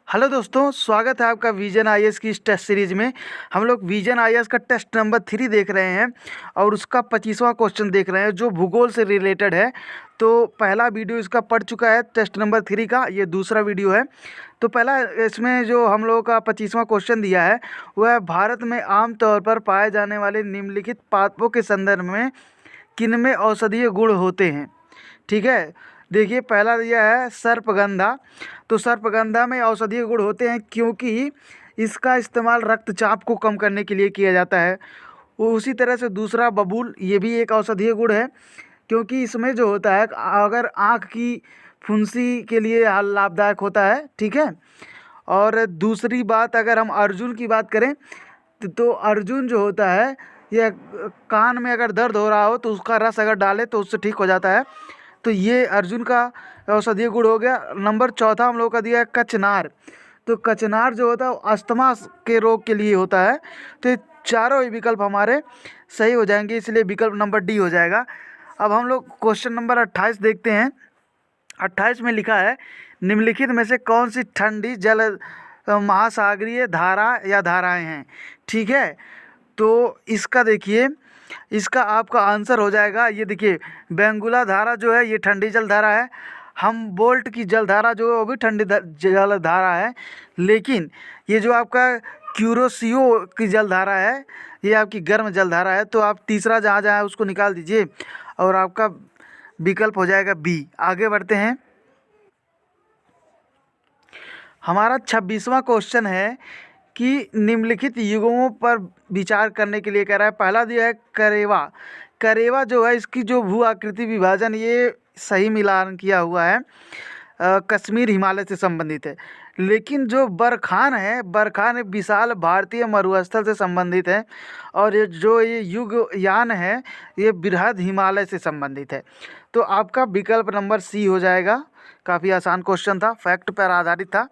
Hello दोस्तों, स्वागत है आपका विजन आईएएस की इस टेस्ट सीरीज में। हम लोग विजन आईएएस का टेस्ट नंबर 3 देख रहे हैं और उसका 25वां क्वेश्चन देख रहे हैं जो भूगोल से रिलेटेड है। तो पहला वीडियो इसका पड़ चुका है टेस्ट नंबर 3 का, ये दूसरा वीडियो है। तो पहला इसमें जो हम लोगों का 25वां क्वेश्चन दिया है वह है, भारत में आमतौर पर पाए जाने वाले निम्नलिखित पादपों के संदर्भ में किनमें औषधीय गुण होते हैं। ठीक है, देखिए पहला दिया है सर्पगंधा। तो सर्पगंधा में औषधीय गुण होते हैं क्योंकि इसका इस्तेमाल रक्तचाप को कम करने के लिए किया जाता है। वो उसी तरह से दूसरा बबूल, ये भी एक औषधीय गुण है क्योंकि इसमें जो होता है अगर आँख की फुंसी के लिए लाभदायक होता है। ठीक है, और दूसरी बात अगर हम अर्जुन की बात करें तो अर्जुन जो होता है यह कान में अगर दर्द हो रहा हो तो उसका रस अगर डाले तो उससे ठीक हो जाता है। तो ये अर्जुन का औषधीय गुण हो गया। नंबर चौथा हम लोग का दिया है कचनार। तो कचनार जो होता है वो अस्थमा के रोग के लिए होता है। तो ये चारों ही विकल्प हमारे सही हो जाएंगे, इसलिए विकल्प नंबर डी हो जाएगा। अब हम लोग क्वेश्चन नंबर 28 देखते हैं। 28 में लिखा है, निम्नलिखित में से कौन सी ठंडी जल महासागरीय धारा या धाराएं हैं। ठीक है, तो इसका देखिए, इसका आपका आंसर हो जाएगा, ये देखिए बेंगुला धारा जो है ये ठंडी जल धारा है। हम बोल्ट की जल धारा जो है वो भी ठंडी जल धारा है। लेकिन ये जो आपका क्यूरोसियो की जल धारा है ये आपकी गर्म जल धारा है। तो आप तीसरा जहाँ जहाँ है उसको निकाल दीजिए और आपका विकल्प हो जाएगा बी। आगे बढ़ते हैं। हमारा 26वां क्वेश्चन है कि निम्नलिखित युगों पर विचार करने के लिए कह रहा है। पहला दिया है करेवा। करेवा जो है इसकी जो भू आकृति विभाजन ये सही मिलान किया हुआ है, कश्मीर हिमालय से संबंधित है। लेकिन जो बरखान है, बरखान विशाल भारतीय मरुस्थल से संबंधित है और ये युगयान है ये बृहद हिमालय से संबंधित है। तो आपका विकल्प नंबर सी हो जाएगा। काफ़ी आसान क्वेश्चन था, फैक्ट पर आधारित था।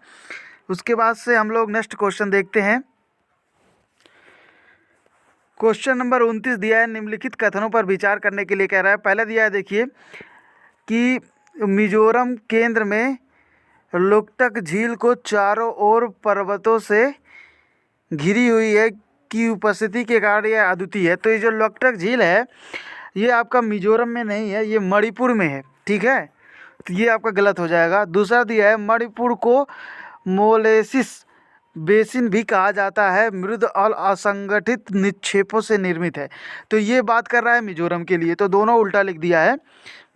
उसके बाद से हम लोग नेक्स्ट क्वेश्चन देखते हैं। क्वेश्चन नंबर 29 दिया है, निम्नलिखित कथनों पर विचार करने के लिए कह रहा है। पहले दिया है देखिए कि मिजोरम केंद्र में लोकटक झील को चारों ओर पर्वतों से घिरी हुई है की उपस्थिति के कारण यह अद्वितीय है। तो ये जो लोकटक झील है ये आपका मिजोरम में नहीं है, ये मणिपुर में है। ठीक है, तो ये आपका गलत हो जाएगा। दूसरा दिया है, मणिपुर को मोलेसिस बेसिन भी कहा जाता है, मृद और असंगठित निक्षेपों से निर्मित है। तो ये बात कर रहा है मिजोरम के लिए, तो दोनों उल्टा लिख दिया है।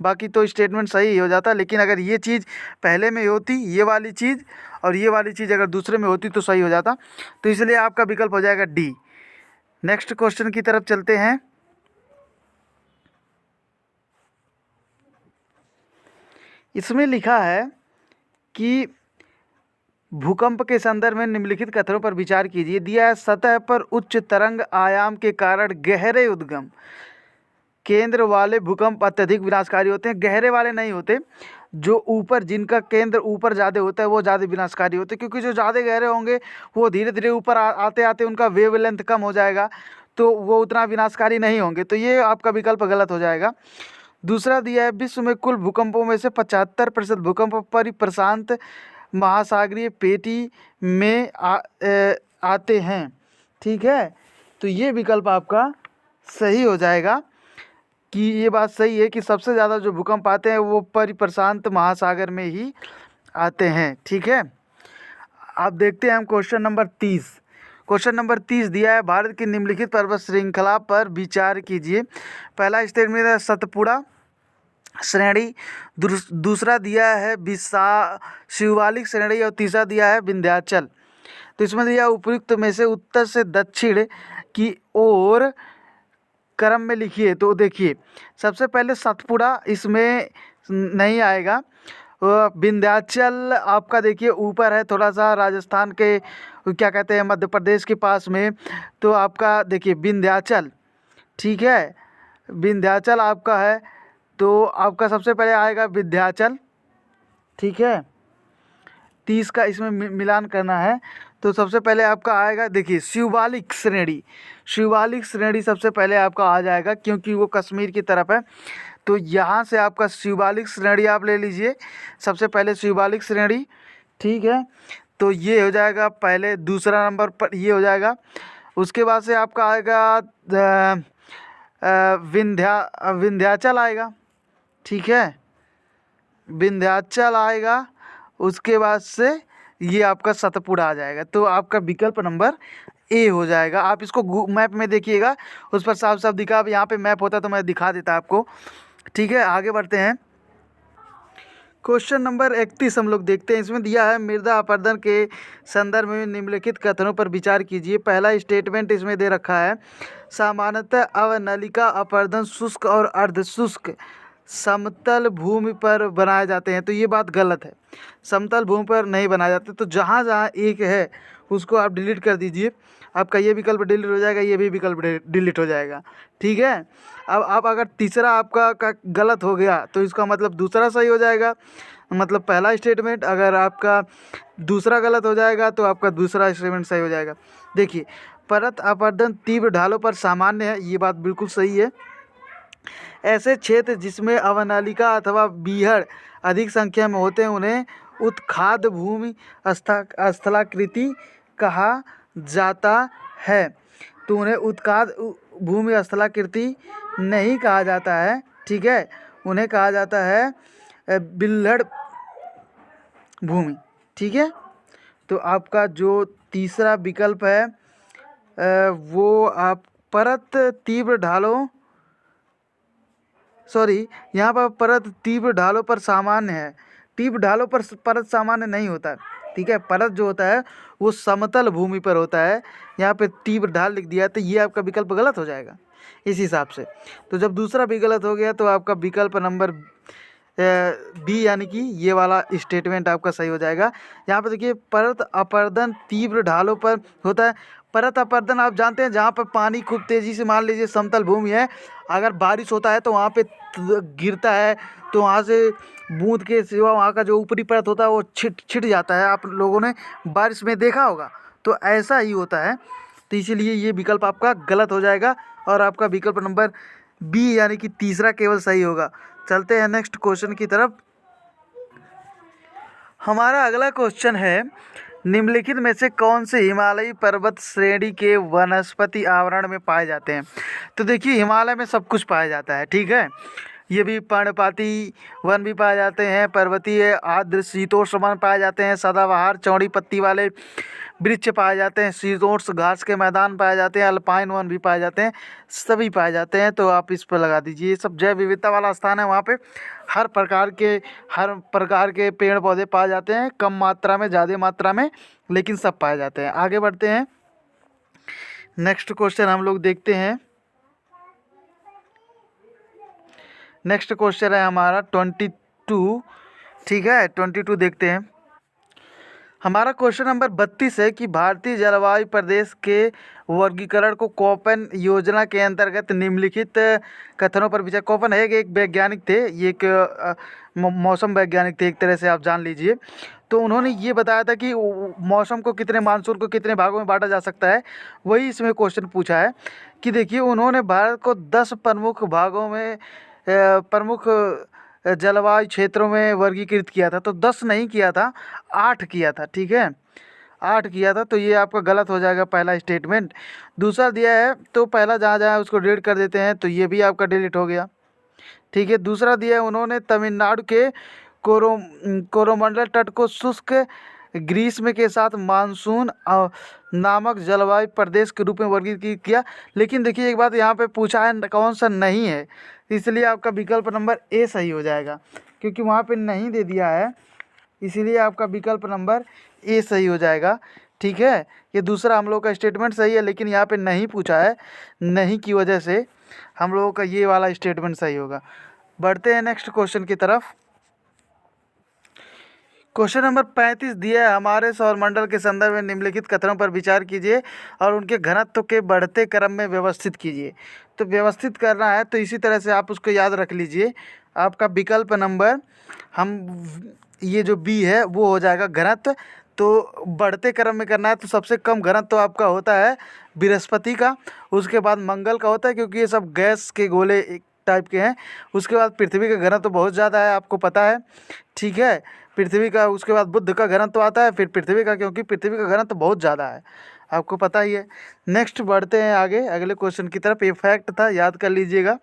बाकी तो स्टेटमेंट सही हो जाता, लेकिन अगर ये चीज़ पहले में होती, ये वाली चीज़, और ये वाली चीज़ अगर दूसरे में होती तो सही हो जाता। तो इसलिए आपका विकल्प हो जाएगा डी। नेक्स्ट क्वेश्चन की तरफ चलते हैं। इसमें लिखा है कि भूकंप के संदर्भ में निम्नलिखित कथनों पर विचार कीजिए। दिया है, सतह पर उच्च तरंग आयाम के कारण गहरे उद्गम केंद्र वाले भूकंप अत्यधिक विनाशकारी होते हैं। गहरे वाले नहीं होते, जो ऊपर जिनका केंद्र ऊपर ज़्यादा होता है वो ज़्यादा विनाशकारी होते हैं, क्योंकि जो ज़्यादा गहरे होंगे वो धीरे धीरे ऊपर आते आते उनका वेवलेंथ कम हो जाएगा तो वो उतना विनाशकारी नहीं होंगे। तो ये आपका विकल्प गलत हो जाएगा। दूसरा दिया है, विश्व में कुल भूकंपों में से 75% भूकंप प्रशांत महासागरीय पेटी में आते हैं। ठीक है, तो ये विकल्प आपका सही हो जाएगा कि ये बात सही है कि सबसे ज़्यादा जो भूकंप आते हैं वो प्रशांत महासागर में ही आते हैं। ठीक है, आप देखते हैं हम क्वेश्चन नंबर 30। क्वेश्चन नंबर 30 दिया है, भारत की निम्नलिखित पर्वत श्रृंखला पर विचार कीजिए। पहला स्टेटमेंट है सतपुड़ा श्रेणी, दूसरा दिया है शिवालिक श्रेणी और तीसरा दिया है विंध्याचल। तो इसमें दिया उपयुक्त में से उत्तर से दक्षिण की ओर क्रम में लिखिए। तो देखिए सबसे पहले सतपुड़ा इसमें नहीं आएगा। विंध्याचल आपका देखिए ऊपर है, थोड़ा सा राजस्थान के क्या कहते हैं मध्य प्रदेश के पास में। तो आपका देखिए विंध्याचल, ठीक है, विंध्याचल आपका है। तो आपका सबसे पहले आएगा विंध्याचल। ठीक है, 30 का इसमें मिलान करना है। तो सबसे पहले आपका आएगा देखिए शिवालिक श्रेणी। शिवालिक श्रेणी सबसे पहले आपका आ जाएगा क्योंकि वो कश्मीर की तरफ है। तो यहाँ से आपका शिवालिक श्रेणी आप ले लीजिए, सबसे पहले शिवालिक श्रेणी। ठीक है, तो ये हो जाएगा पहले, दूसरा नंबर पर ये हो जाएगा। उसके बाद से आपका आएगा विंध्याचल आएगा, ठीक है, विंध्याचल आएगा। उसके बाद से ये आपका सतपुड़ा आ जाएगा। तो आपका विकल्प नंबर ए हो जाएगा। आप इसको मैप में देखिएगा, उस पर साफ साफ दिखा। अब यहाँ पे मैप होता तो मैं दिखा देता आपको, ठीक है। आगे बढ़ते हैं। क्वेश्चन नंबर 31 हम लोग देखते हैं। इसमें दिया है मृदा अपरदन के संदर्भ में निम्नलिखित कथनों पर विचार कीजिए। पहला स्टेटमेंट इसमें दे रखा है, सामान्यतः अवनलिका अपरदन शुष्क और अर्धशुष्क समतल भूमि पर बनाए जाते हैं। तो ये बात गलत है, समतल भूमि पर नहीं बनाए जाते। तो जहाँ जहाँ एक है उसको आप डिलीट कर दीजिए। आपका ये विकल्प डिलीट हो जाएगा, ये भी विकल्प डिलीट हो जाएगा, ठीक है। अब आप अगर तीसरा आपका का गलत हो गया तो इसका मतलब दूसरा सही हो जाएगा, मतलब पहला स्टेटमेंट। अगर आपका दूसरा गलत हो जाएगा तो आपका दूसरा स्टेटमेंट सही हो जाएगा। देखिए, परत अपरदन तीव्र ढालों पर सामान्य है, ये बात बिल्कुल सही है। ऐसे क्षेत्र जिसमें अवनालिका अथवा बीहड़ अधिक संख्या में होते हैं उन्हें उत्खाद भूमि स्थलाकृति कहा जाता है। तो उन्हें उत्खाद भूमि स्थलाकृति नहीं कहा जाता है, ठीक है, उन्हें कहा जाता है बिल्हड़ भूमि, ठीक है। तो आपका जो तीसरा विकल्प है वो आप परत तीव्र ढालों, सॉरी, यहाँ पर परत तीव्र ढालों पर सामान्य है। तीव्र ढालों पर परत सामान्य नहीं होता है, ठीक है। परत जो होता है वो समतल भूमि पर होता है। यहाँ पे तीव्र ढाल लिख दिया है, तो ये आपका विकल्प गलत हो जाएगा इस हिसाब से। तो जब दूसरा भी गलत हो गया तो आपका विकल्प नंबर बी यानी कि ये वाला स्टेटमेंट आपका सही हो जाएगा। यहाँ पे देखिए, परत अपरदन तीव्र ढालों पर होता है। परत अपरदन आप जानते हैं, जहाँ पर पानी खूब तेज़ी से, मान लीजिए समतल भूमि है, अगर बारिश होता है तो वहाँ पे गिरता है, तो वहाँ से बूंद के सिवा वहाँ का जो ऊपरी परत होता है वो छिट जाता है। आप लोगों ने बारिश में देखा होगा, तो ऐसा ही होता है। तो इसीलिए ये विकल्प आपका गलत हो जाएगा और आपका विकल्प नंबर बी यानी कि तीसरा केवल सही होगा। चलते हैं नेक्स्ट क्वेश्चन की तरफ। हमारा अगला क्वेश्चन है, निम्नलिखित में से कौन से हिमालयी पर्वत श्रेणी के वनस्पति आवरण में पाए जाते हैं। तो देखिए, हिमालय में सब कुछ पाया जाता है, ठीक है। ये भी पर्णपाती वन भी पाए जाते हैं, पर्वतीय आर्द्र शीतोष्ण वन पाए जाते हैं, सदाबहार चौड़ी पत्ती वाले वृक्ष पाए जाते हैं, शीतोष्ण घास के मैदान पाए जाते हैं, अल्पाइन वन भी पाए जाते हैं, सभी पाए जाते हैं। तो आप इस पर लगा दीजिए। ये सब जैव विविधता वाला स्थान है, वहाँ पे हर प्रकार के पेड़ पौधे पाए जाते हैं, कम मात्रा में, ज़्यादा मात्रा में, लेकिन सब पाए जाते हैं। आगे बढ़ते हैं। नेक्स्ट क्वेश्चन हम लोग देखते हैं। नेक्स्ट क्वेश्चन है हमारा 22, ठीक है, 22 देखते हैं। हमारा क्वेश्चन नंबर 32 है कि भारतीय जलवायु प्रदेश के वर्गीकरण को कोपन योजना के अंतर्गत निम्नलिखित कथनों पर विचार। कोपन है कि एक वैज्ञानिक थे, ये एक मौसम वैज्ञानिक थे, एक तरह से आप जान लीजिए। तो उन्होंने ये बताया था कि मौसम को कितने, मानसून को कितने भागों में बांटा जा सकता है। वही इसमें क्वेश्चन पूछा है कि देखिए, उन्होंने भारत को 10 प्रमुख भागों में प्रमुख जलवायु क्षेत्रों में वर्गीकृत किया था। तो 10 नहीं किया था, 8 किया था, ठीक है, 8 किया था। तो ये आपका गलत हो जाएगा पहला स्टेटमेंट। दूसरा दिया है तो पहला जहाँ जहाँ उसको डिलीट कर देते हैं, तो ये भी आपका डिलीट हो गया, ठीक है। दूसरा दिया है, उन्होंने तमिलनाडु के कोरोमंडल तट को शुष्क ग्रीष्म के साथ मानसून नामक जलवायु प्रदेश के रूप में वर्गीकृत किया। लेकिन देखिए, एक बात यहाँ पे पूछा है कौन सा नहीं है, इसलिए आपका विकल्प नंबर ए सही हो जाएगा, क्योंकि वहाँ पे नहीं दे दिया है, इसीलिए आपका विकल्प नंबर ए सही हो जाएगा, ठीक है। ये दूसरा हम लोग का स्टेटमेंट सही है, लेकिन यहाँ पे नहीं पूछा है, नहीं की वजह से हम लोगों का ये वाला स्टेटमेंट सही होगा। बढ़ते हैं नेक्स्ट क्वेश्चन की तरफ। क्वेश्चन नंबर 35 दिया है, हमारे सौरमंडल के संदर्भ में निम्नलिखित कथनों पर विचार कीजिए और उनके घनत्व के बढ़ते क्रम में व्यवस्थित कीजिए। तो व्यवस्थित करना है तो इसी तरह से आप उसको याद रख लीजिए। आपका विकल्प नंबर ये जो बी है वो हो जाएगा घनत्व। तो बढ़ते क्रम में करना है तो सबसे कम घनत्व तो आपका होता है बृहस्पति का, उसके बाद मंगल का होता है, क्योंकि ये सब गैस के गोले टाइप के हैं। उसके बाद पृथ्वी का घनत्व तो बहुत ज़्यादा है, आपको पता है, ठीक है। पृथ्वी का, उसके बाद बुध का घनत्व आता है, फिर पृथ्वी का, क्योंकि पृथ्वी का घनत्व बहुत ज़्यादा है, आपको पता ही है। नेक्स्ट बढ़ते हैं आगे अगले क्वेश्चन की तरफ। ये फैक्ट था, याद कर लीजिएगा।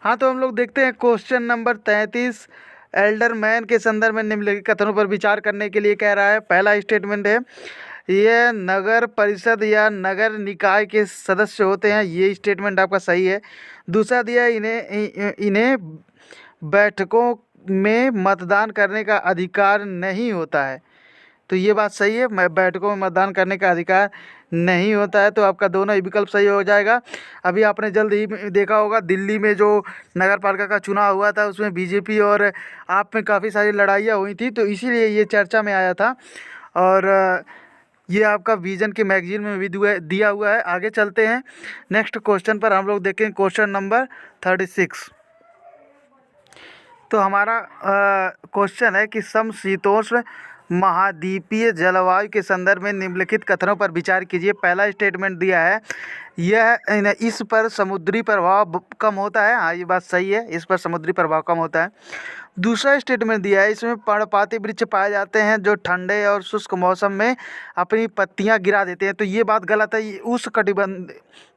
हाँ, तो हम लोग देखते हैं क्वेश्चन नंबर 33। एल्डरमैन के संदर्भ में निम्नलिखित कथनों पर विचार करने के लिए कह रहा है। पहला स्टेटमेंट है, ये नगर परिषद या नगर निकाय के सदस्य होते हैं, ये स्टेटमेंट आपका सही है। दूसरा दिया, इन्हें इन्हें बैठकों में मतदान करने का अधिकार नहीं होता है, तो ये बात सही है, मैं बैठकों में मतदान करने का अधिकार नहीं होता है, तो आपका दोनों ही विकल्प सही हो जाएगा। अभी आपने जल्द ही देखा होगा दिल्ली में जो नगर पालिका का चुनाव हुआ था, उसमें बीजेपी और आप में काफ़ी सारी लड़ाइयाँ हुई थी, तो इसीलिए ये चर्चा में आया था। और ये आपका विजन के मैगजीन में भी दिया हुआ है। आगे चलते हैं नेक्स्ट क्वेश्चन पर, हम लोग देखें क्वेश्चन नंबर 36। तो हमारा क्वेश्चन है कि समशीतोष्ण महाद्वीपीय जलवायु के संदर्भ में निम्नलिखित कथनों पर विचार कीजिए। पहला स्टेटमेंट दिया है, यह इस पर समुद्री प्रभाव कम होता है, हाँ ये बात सही है, इस पर समुद्री प्रभाव कम होता है। दूसरा स्टेटमेंट दिया है, इसमें पर्णपाती वृक्ष पाए जाते हैं जो ठंडे और शुष्क मौसम में अपनी पत्तियां गिरा देते हैं, तो ये बात गलत है। ये उस कटिबंध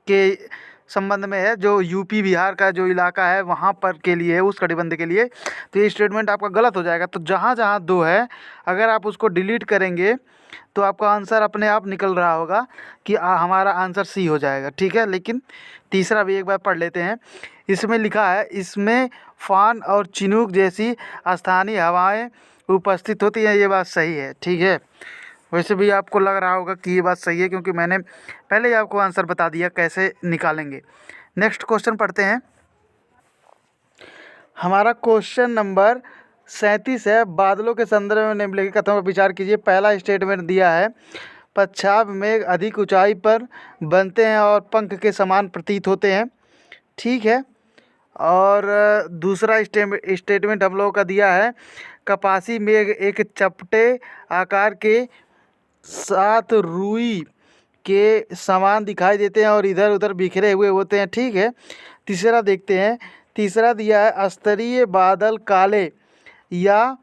के संबंध में है, जो यूपी बिहार का जो इलाका है वहाँ पर के लिए है, उस कटिबंध के लिए, तो ये स्टेटमेंट आपका गलत हो जाएगा। तो जहाँ जहाँ दो है, अगर आप उसको डिलीट करेंगे तो आपका आंसर अपने आप निकल रहा होगा कि हमारा आंसर सी हो जाएगा, ठीक है। लेकिन तीसरा भी एक बार पढ़ लेते हैं। इसमें लिखा है, इसमें फान और चिनूक जैसी स्थानीय हवाएं उपस्थित होती हैं, ये बात सही है, ठीक है। वैसे भी आपको लग रहा होगा कि ये बात सही है, क्योंकि मैंने पहले ही आपको आंसर बता दिया कैसे निकालेंगे। नेक्स्ट क्वेश्चन पढ़ते हैं। हमारा क्वेश्चन नंबर 37 है, बादलों के संदर्भ में निम्नलिखित कथनों पर विचार कीजिए। पहला स्टेटमेंट दिया है, पश्चात मेघ अधिक ऊंचाई पर बनते हैं और पंख के समान प्रतीत होते हैं, ठीक है। और दूसरा स्टेटमेंट हम लोगों का दिया है, कपासी मेघ एक चपटे आकार के साथ रुई के समान दिखाई देते हैं और इधर उधर बिखरे हुए होते हैं, ठीक है। तीसरा देखते हैं, तीसरा दिया है, स्तरीय बादल काले या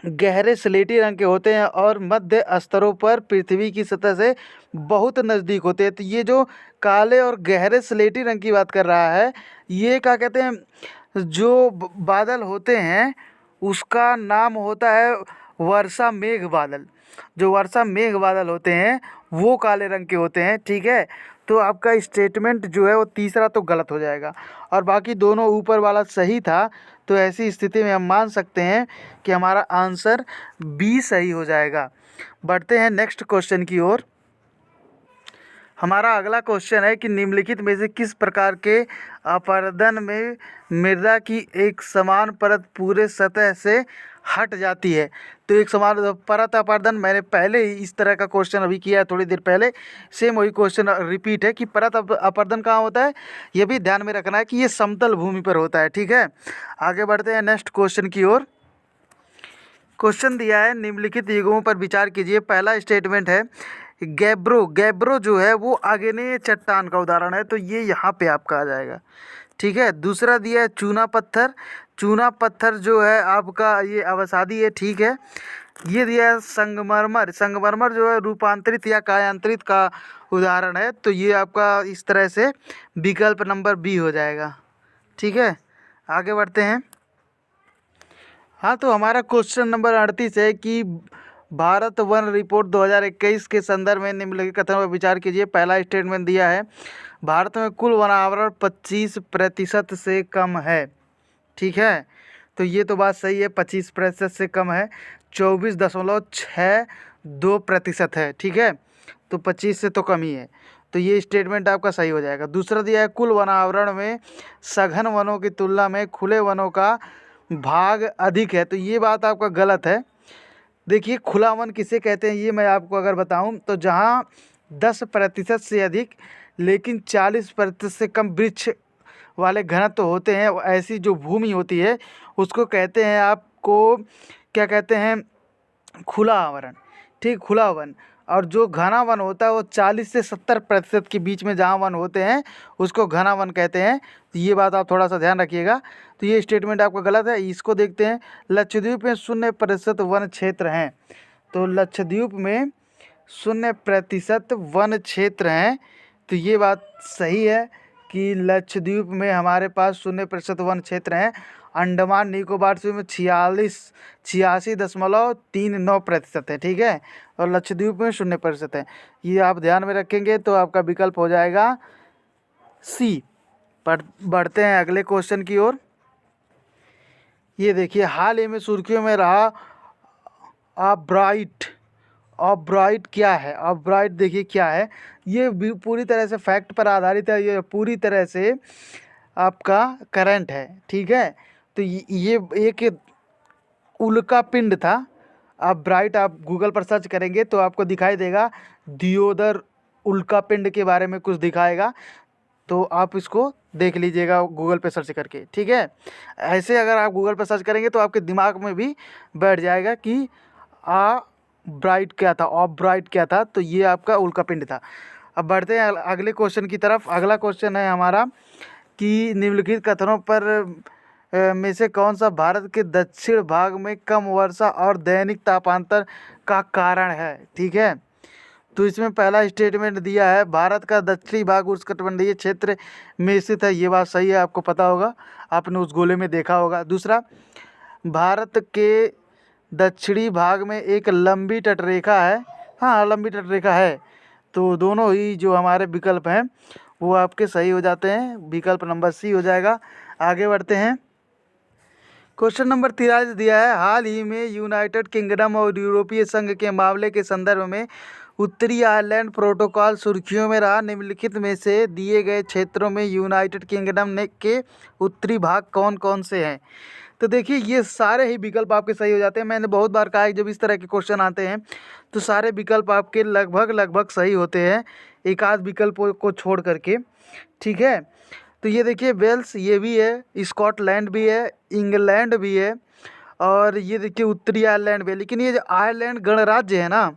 गहरे स्लेटी रंग के होते हैं और मध्य स्तरों पर पृथ्वी की सतह से बहुत नज़दीक होते हैं। तो ये जो काले और गहरे स्लेटी रंग की बात कर रहा है, ये क्या कहते हैं, जो बादल होते हैं उसका नाम होता है वर्षा मेघ बादल। जो वर्षा मेघ बादल होते हैं वो काले रंग के होते हैं, ठीक है। तो आपका स्टेटमेंट जो है वो तीसरा तो गलत हो जाएगा और बाकी दोनों ऊपर वाला सही था। तो ऐसी स्थिति में हम मान सकते हैं कि हमारा आंसर बी सही हो जाएगा। बढ़ते हैं नेक्स्ट क्वेश्चन की ओर। हमारा अगला क्वेश्चन है कि निम्नलिखित में से किस प्रकार के अपरदन में मृदा की एक समान परत पूरे सतह से हट जाती है। तो एक समान परत अपरदन, मैंने पहले ही इस तरह का क्वेश्चन अभी किया है थोड़ी देर पहले, सेम वही क्वेश्चन रिपीट है कि परत अपरदन कहाँ होता है, ये भी ध्यान में रखना है कि ये समतल भूमि पर होता है, ठीक है। आगे बढ़ते हैं नेक्स्ट क्वेश्चन की ओर। क्वेश्चन दिया है, निम्नलिखित युगों पर विचार कीजिए। पहला स्टेटमेंट है, गैब्रो जो है वो आग्नेय चट्टान का उदाहरण है, तो ये यहाँ पे आपका आ जाएगा, ठीक है। दूसरा दिया है चूना पत्थर, चूना पत्थर जो है आपका ये अवसादी है, ठीक है। ये दिया है संगमरमर, संगमरमर जो है रूपांतरित या कायांतरित का उदाहरण है, तो ये आपका इस तरह से विकल्प नंबर बी हो जाएगा, ठीक है। आगे बढ़ते हैं। हाँ, तो हमारा क्वेश्चन नंबर 38 है कि भारत वन रिपोर्ट 2021 के संदर्भ में निम्नलिखित कथनों पर विचार कीजिए। पहला स्टेटमेंट दिया है, भारत में कुल वनावरण 25% से कम है, ठीक है। तो ये तो बात सही है, 25% से कम है, 24.62% है, ठीक है। तो 25 से तो कम ही है, तो ये स्टेटमेंट आपका सही हो जाएगा। दूसरा दिया है, कुल वनावरण में सघन वनों की तुलना में खुले वनों का भाग अधिक है, तो ये बात आपका गलत है। देखिए, खुला वन किसे कहते हैं ये मैं आपको अगर बताऊं तो जहां 10% से अधिक लेकिन 40% से कम वृक्ष वाले घनत्व होते हैं, ऐसी जो भूमि होती है उसको कहते हैं, आपको क्या कहते हैं, खुला आवरण, ठीक, खुला वन। और जो घना वन होता है वो 40 से 70% के बीच में जहाँ वन होते हैं उसको घना वन कहते हैं। तो ये बात आप थोड़ा सा ध्यान रखिएगा। तो ये स्टेटमेंट आपका गलत है। इसको देखते हैं, लक्षद्वीप में 0% वन क्षेत्र हैं। तो लक्षद्वीप में 0% वन क्षेत्र हैं। तो ये बात सही है कि लक्षद्वीप में हमारे पास 0% वन क्षेत्र हैं। अंडमान निकोबार द्वीप में 86.39% है, ठीक है। और लक्षद्वीप में 0% है। ये आप ध्यान में रखेंगे तो आपका विकल्प हो जाएगा सी। बढ़ते हैं अगले क्वेश्चन की ओर। ये देखिए, हाल ही में सुर्खियों में रहा ऑब्राइट। ऑब्राइट क्या है? ऑब्राइट देखिए क्या है, ये भी पूरी तरह से फैक्ट पर आधारित है। ये पूरी तरह से आपका करंट है, ठीक है। तो ये एक उल्का पिंड था। आप ब्राइट आप गूगल पर सर्च करेंगे तो आपको दिखाई देगा, दियोदर उल्का पिंड के बारे में कुछ दिखाएगा। तो आप इसको देख लीजिएगा गूगल पे सर्च करके, ठीक है। ऐसे अगर आप गूगल पर सर्च करेंगे तो आपके दिमाग में भी बैठ जाएगा कि ब्राइट क्या था, ऑफ ब्राइट क्या था। तो ये आपका उल्का पिंड था। अब बढ़ते हैं अगले क्वेश्चन की तरफ। अगला क्वेश्चन है हमारा कि निम्नलिखित कथनों पर में से कौन सा भारत के दक्षिण भाग में कम वर्षा और दैनिक तापांतर का कारण है, ठीक है। तो इसमें पहला स्टेटमेंट दिया है, भारत का दक्षिणी भाग उष्णकटिबंधीय क्षेत्र में स्थित है। ये बात सही है, आपको पता होगा, आपने उस गोले में देखा होगा। दूसरा, भारत के दक्षिणी भाग में एक लंबी तटरेखा है। हाँ, लंबी तटरेखा है। तो दोनों ही जो हमारे विकल्प हैं वो आपके सही हो जाते हैं। विकल्प नंबर सी हो जाएगा। आगे बढ़ते हैं। क्वेश्चन नंबर 43 दिया है, हाल ही में यूनाइटेड किंगडम और यूरोपीय संघ के मामले के संदर्भ में उत्तरी आयरलैंड प्रोटोकॉल सुर्खियों में रहा। निम्नलिखित में से दिए गए क्षेत्रों में यूनाइटेड किंगडम ने के उत्तरी भाग कौन कौन से हैं? तो देखिए, ये सारे ही विकल्प आपके सही हो जाते हैं। मैंने बहुत बार कहा है जब इस तरह के क्वेश्चन आते हैं तो सारे विकल्प आपके लगभग सही होते हैं, एक आध विकल्प को छोड़ करके, ठीक है। तो ये देखिए, वेल्स ये भी है, स्कॉटलैंड भी है, इंग्लैंड भी है, और ये देखिए उत्तरी आयरलैंड भी है। लेकिन ये जो आयरलैंड गणराज्य है ना,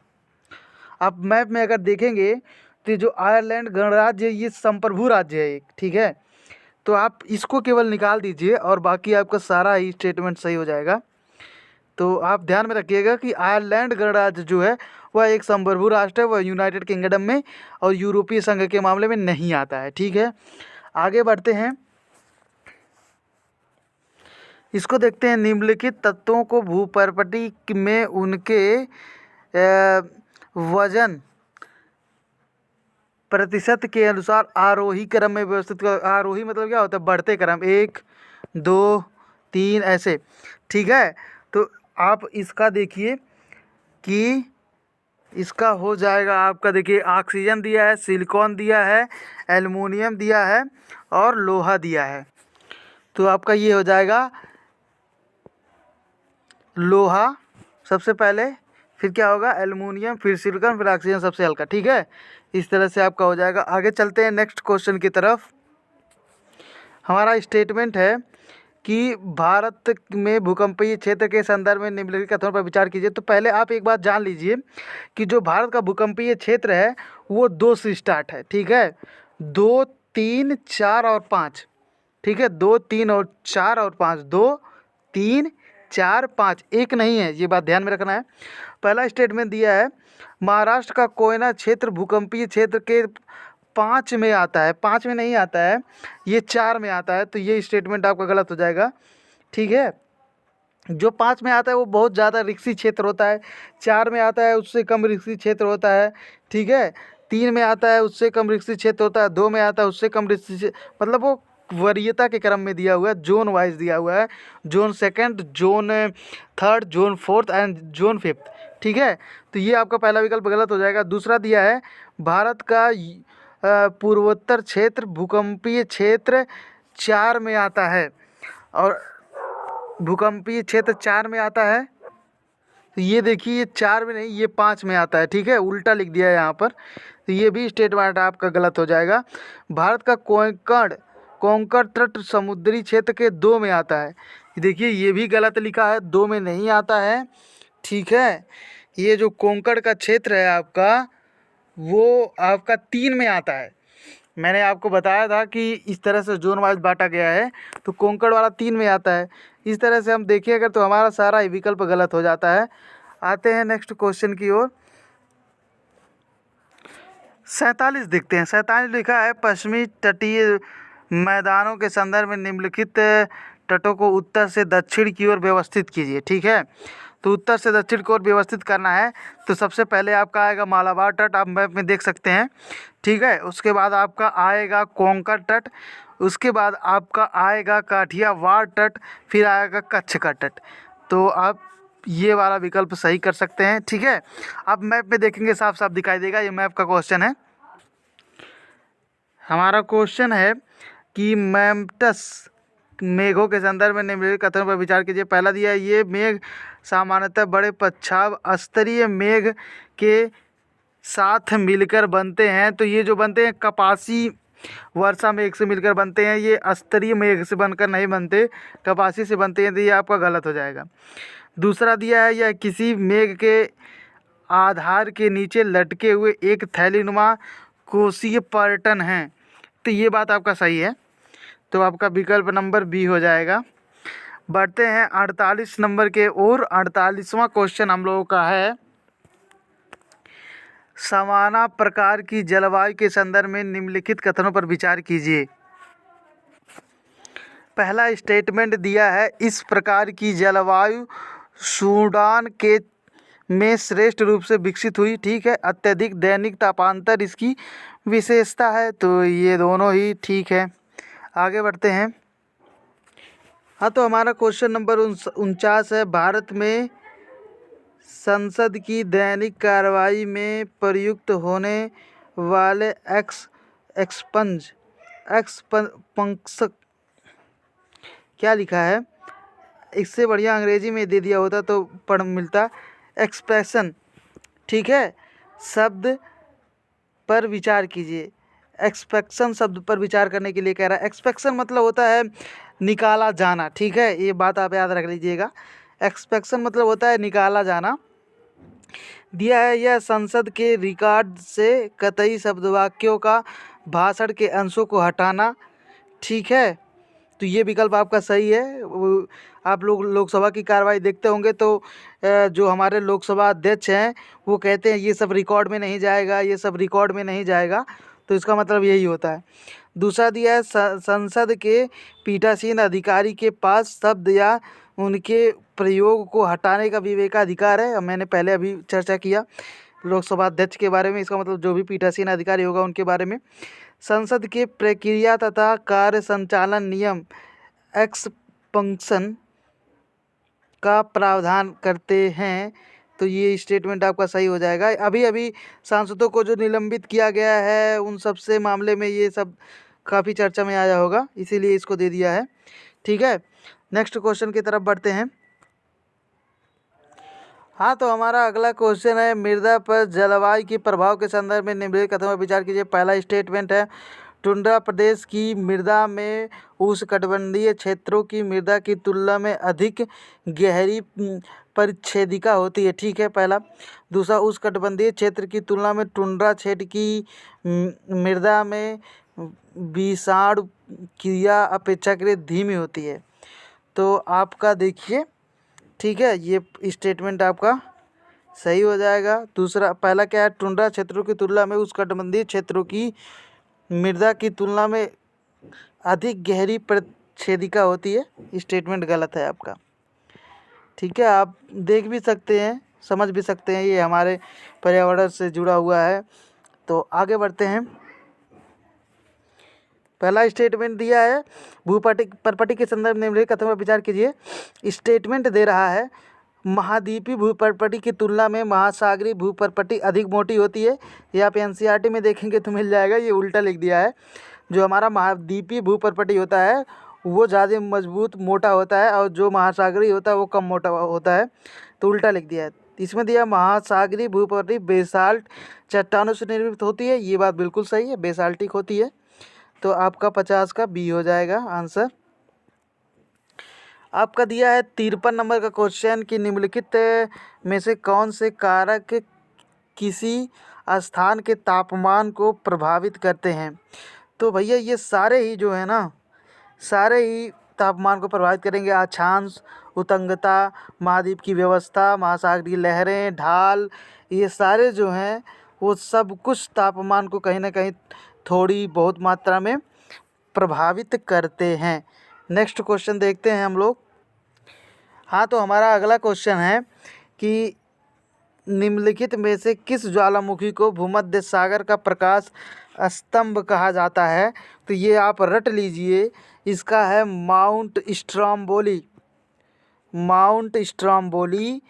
आप मैप में अगर देखेंगे तो ये जो आयरलैंड गणराज्य है ये संप्रभु राज्य है एक, ठीक है। तो आप इसको केवल निकाल दीजिए और बाकी आपका सारा ही स्टेटमेंट सही हो जाएगा। तो आप ध्यान में रखिएगा कि आयरलैंड गणराज्य जो है वह एक संप्रभु राष्ट्र है, वह यूनाइटेड किंगडम में और यूरोपीय संघ के मामले में नहीं आता है, ठीक है। आगे बढ़ते हैं। इसको देखते हैं, निम्नलिखित तत्वों को भूपर्पटी में उनके वजन प्रतिशत के अनुसार आरोही क्रम में व्यवस्थित कर। आरोही मतलब क्या होता है? बढ़ते क्रम, 1 2 3 ऐसे, ठीक है। तो आप इसका देखिए कि इसका हो जाएगा आपका, देखिए ऑक्सीजन दिया है, सिलिकॉन दिया है, एल्युमिनियम दिया है और लोहा दिया है। तो आपका ये हो जाएगा लोहा सबसे पहले, फिर क्या होगा एल्युमिनियम, फिर सिलिकॉन, फिर ऑक्सीजन सबसे हल्का, ठीक है। इस तरह से आपका हो जाएगा। आगे चलते हैं नेक्स्ट क्वेश्चन की तरफ। हमारा स्टेटमेंट है कि भारत में भूकंपीय क्षेत्र के संदर्भ में निम्नलिखित कथनों पर विचार कीजिए। तो पहले आप एक बात जान लीजिए कि जो भारत का भूकंपीय क्षेत्र है वो 2 से स्टार्ट है, ठीक है। 2 3 4 और 5, ठीक है। 2 3 और 4 और 5, 2 3 4 5, एक नहीं है, ये बात ध्यान में रखना है। पहला स्टेटमेंट दिया है, महाराष्ट्र का कोयना क्षेत्र भूकंपीय क्षेत्र के 5 में आता है। 5 में नहीं आता है, ये 4 में आता है। तो ये स्टेटमेंट आपका गलत हो जाएगा, ठीक है। जो 5 में आता है वो बहुत ज़्यादा रिक्सी क्षेत्र होता है, 4 में आता है उससे कम रिक्सी क्षेत्र होता है, ठीक है। 3 में आता है उससे कम रिक्सी क्षेत्र होता है, 2 में आता है उससे कम रिक्सी, मतलब वो वरीयता के क्रम में दिया हुआ है, जोन वाइज दिया हुआ है, zone 2nd, zone 3rd, zone 4th and zone 5th, ठीक है। तो ये आपका पहला विकल्प गलत हो जाएगा। दूसरा दिया है, भारत का पूर्वोत्तर क्षेत्र भूकंपीय क्षेत्र 4 में आता है, और भूकंपीय क्षेत्र 4 में आता है। तो ये देखिए, ये 4 में नहीं, ये 5 में आता है, ठीक है। उल्टा लिख दिया है यहाँ पर। तो ये भी स्टेटमेंट आपका गलत हो जाएगा। भारत का कोंकण तट समुद्री क्षेत्र के 2 में आता है। देखिए, ये भी गलत लिखा है, 2 में नहीं आता है, ठीक है। ये जो कोंकण का क्षेत्र है आपका, वो आपका 3 में आता है। मैंने आपको बताया था कि इस तरह से जोन वाइज बांटा गया है, तो कोंकण वाला 3 में आता है। इस तरह से हम देखिए अगर तो हमारा सारा ही विकल्प गलत हो जाता है। आते हैं नेक्स्ट क्वेश्चन की ओर। 47 देखते हैं। 47 लिखा है, पश्चिमी तटीय मैदानों के संदर्भ में निम्नलिखित तटों को उत्तर से दक्षिण की ओर व्यवस्थित कीजिए। ठीक है, तो उत्तर से दक्षिण की ओर व्यवस्थित करना है तो सबसे पहले आपका आएगा मालाबार तट, आप मैप में देख सकते हैं। ठीक है, उसके बाद आपका आएगा कोंकण तट, उसके बाद आपका आएगा काठियावाड़ तट, फिर आएगा कच्छ का तट। तो आप ये वाला विकल्प सही कर सकते हैं। ठीक है, आप मैप में देखेंगे साफ साफ दिखाई देगा। ये मैप का क्वेश्चन है। हमारा क्वेश्चन है कि मैमटस मेघों के संदर्भ में निम्नलिखित कथनों पर विचार कीजिए। पहला दिया है, ये मेघ सामान्यतः बड़े पच्छाव स्तरीय मेघ के साथ मिलकर बनते हैं। तो ये जो बनते हैं कपासी वर्षा मेघ से मिलकर बनते हैं, ये स्तरीय मेघ से बनकर नहीं बनते, कपासी से बनते हैं। तो ये आपका गलत हो जाएगा। दूसरा दिया है, यह किसी मेघ के आधार के नीचे लटके हुए एक थैलीनुमा कोशीय पर्यटन हैं। तो ये बात आपका सही है, तो आपका विकल्प नंबर बी हो जाएगा। बढ़ते हैं 48 नंबर के ओर। 48वां क्वेश्चन हम लोगों का है, सवाना प्रकार की जलवायु के संदर्भ में निम्नलिखित कथनों पर विचार कीजिए। पहला स्टेटमेंट दिया है, इस प्रकार की जलवायु सूडान के में श्रेष्ठ रूप से विकसित हुई। ठीक है, अत्यधिक दैनिक तापांतर इसकी विशेषता है। तो ये दोनों ही ठीक है। आगे बढ़ते हैं। हाँ, तो हमारा क्वेश्चन नंबर 49 है, भारत में संसद की दैनिक कार्रवाई में प्रयुक्त होने वाले एक्सपंक्स क्या लिखा है, इससे बढ़िया अंग्रेजी में दे दिया होता तो पढ़ मिलता। एक्सप्रेशन। ठीक है, शब्द पर विचार कीजिए। एक्सपेक्शन शब्द पर विचार करने के लिए कह रहा है। एक्सपेक्शन मतलब होता है निकाला जाना। ठीक है, ये बात आप याद रख लीजिएगा। एक्सपेक्शन मतलब होता है निकाला जाना। दिया है, यह संसद के रिकॉर्ड से कतई शब्द वाक्यों का भाषण के अंशों को हटाना। ठीक है, तो ये विकल्प आपका सही है। आप लोग लोकसभा की कार्रवाई देखते होंगे तो जो हमारे लोकसभा अध्यक्ष हैं वो कहते हैं ये सब रिकॉर्ड में नहीं जाएगा, ये सब रिकॉर्ड में नहीं जाएगा। तो इसका मतलब यही होता है। दूसरा दिया है, संसद के पीठासीन अधिकारी के पास शब्द या उनके प्रयोग को हटाने का विवेकाधिकार है। मैंने पहले अभी चर्चा किया लोकसभा अध्यक्ष के बारे में, इसका मतलब जो भी पीठासीन अधिकारी होगा उनके बारे में। संसद के प्रक्रिया तथा कार्य संचालन नियम एक्सपंक्शन का प्रावधान करते हैं। तो ये स्टेटमेंट आपका सही हो जाएगा। अभी अभी सांसदों को जो निलंबित किया गया है उन सब से मामले में ये सब काफ़ी चर्चा में आया होगा, इसीलिए इसको दे दिया है। ठीक है, नेक्स्ट क्वेश्चन की तरफ बढ़ते हैं। हाँ, तो हमारा अगला क्वेश्चन है, मृदा पर जलवायु के प्रभाव के संदर्भ में निम्नलिखित कथनों पर विचार कीजिए। पहला स्टेटमेंट है, टुंड्रा प्रदेश की मृदा में उष्णकटिबंधीय क्षेत्रों की मृदा की तुलना में अधिक गहरी परिच्छेदिका होती है। ठीक है, पहला। दूसरा, उष्णकटिबंधीय क्षेत्र की तुलना में टुंड्रा क्षेत्र की मृदा में विषाणु क्रिया अपेक्षाकृत धीमी होती है। तो आपका देखिए, ठीक है, ये स्टेटमेंट आपका सही हो जाएगा। दूसरा, पहला क्या है, टुंड्रा क्षेत्रों की तुलना में उष्णकटिबंधीय क्षेत्रों की मृदा की तुलना में अधिक गहरी परिच्छेदिका होती है। स्टेटमेंट गलत है आपका। ठीक है, आप देख भी सकते हैं, समझ भी सकते हैं, ये हमारे पर्यावरण से जुड़ा हुआ है। तो आगे बढ़ते हैं। पहला स्टेटमेंट दिया है, भूपर्पटी के संदर्भ में निम्नलिखित कथनों पर विचार कीजिए। स्टेटमेंट दे रहा है, महाद्वीपीय भूपर्पटी की तुलना में महासागरीय भूपर्पटी अधिक मोटी होती है। ये आप एनसीईआरटी में देखेंगे तो मिल जाएगा, ये उल्टा लिख दिया है। जो हमारा महाद्वीपीय भूपर्पटी होता है वो ज़्यादा मजबूत मोटा होता है और जो महासागरीय होता है वो कम मोटा होता है, तो उल्टा लिख दिया है। इसमें दिया, महासागरीय भूपर्पटी बेसाल्ट चट्टानों से निर्मित होती है। ये बात बिल्कुल सही है, बेसाल्टिक होती है। तो आपका 50 का बी हो जाएगा आंसर। आपका दिया है 53 नंबर का क्वेश्चन कि निम्नलिखित में से कौन से कारक किसी स्थान के तापमान को प्रभावित करते हैं। तो भैया ये सारे ही जो है ना, सारे ही तापमान को प्रभावित करेंगे। अक्षांश, उत्तुंगता, महाद्वीप की व्यवस्था, महासागर की लहरें, ढाल, ये सारे जो हैं वो सब कुछ तापमान को कहीं ना कहीं थोड़ी बहुत मात्रा में प्रभावित करते हैं। नेक्स्ट क्वेश्चन देखते हैं हम लोग। हाँ, तो हमारा अगला क्वेश्चन है कि निम्नलिखित में से किस ज्वालामुखी को भूमध्य सागर का प्रकाश स्तंभ कहा जाता है। तो ये आप रट लीजिए, इसका है माउंट स्ट्रोम्बोली। माउंट स्ट्रोम्बोली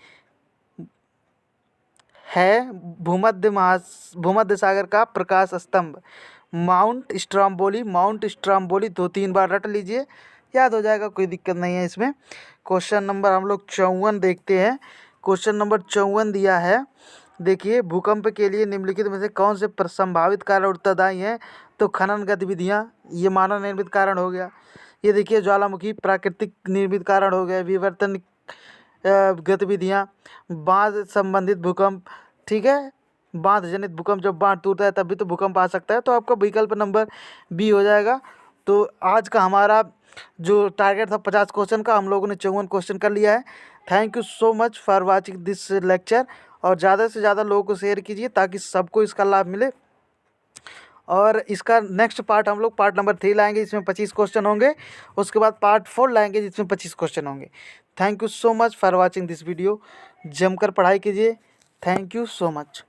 है भूमध्य सागर का प्रकाश स्तंभ। माउंट स्ट्रोम्बोली, माउंट स्ट्रोम्बोली 2-3 बार रट लीजिए, याद हो जाएगा, कोई दिक्कत नहीं है इसमें। क्वेश्चन नंबर हम लोग 54 देखते हैं। क्वेश्चन नंबर 54 दिया है, देखिए, भूकंप के लिए निम्नलिखित में से कौन से संभावित कारण उत्तरदायी हैं। तो खनन गतिविधियाँ, ये मानव निर्मित कारण हो गया। ये देखिए ज्वालामुखी प्राकृतिक निर्मित कारण हो गया। विवर्तन गतिविधियाँ, बांध संबंधित भूकंप, ठीक है, बांध जनित भूकंप, जब बांध टूटता है तब भी तो भूकंप आ सकता है। तो आपका विकल्प नंबर बी हो जाएगा। तो आज का हमारा जो टारगेट था 50 क्वेश्चन का, हम लोगों ने 54 क्वेश्चन कर लिया है। Thank you so much for watching this lecture. और ज़्यादा से ज़्यादा लोगों को शेयर कीजिए ताकि सबको इसका लाभ मिले। और इसका नेक्स्ट पार्ट हम लोग पार्ट नंबर 3 लाएंगे, जिसमें 25 क्वेश्चन होंगे। उसके बाद पार्ट 4 लाएंगे, जिसमें 25 क्वेश्चन होंगे। Thank you so much for watching this video. जमकर पढ़ाई कीजिए। Thank you so much.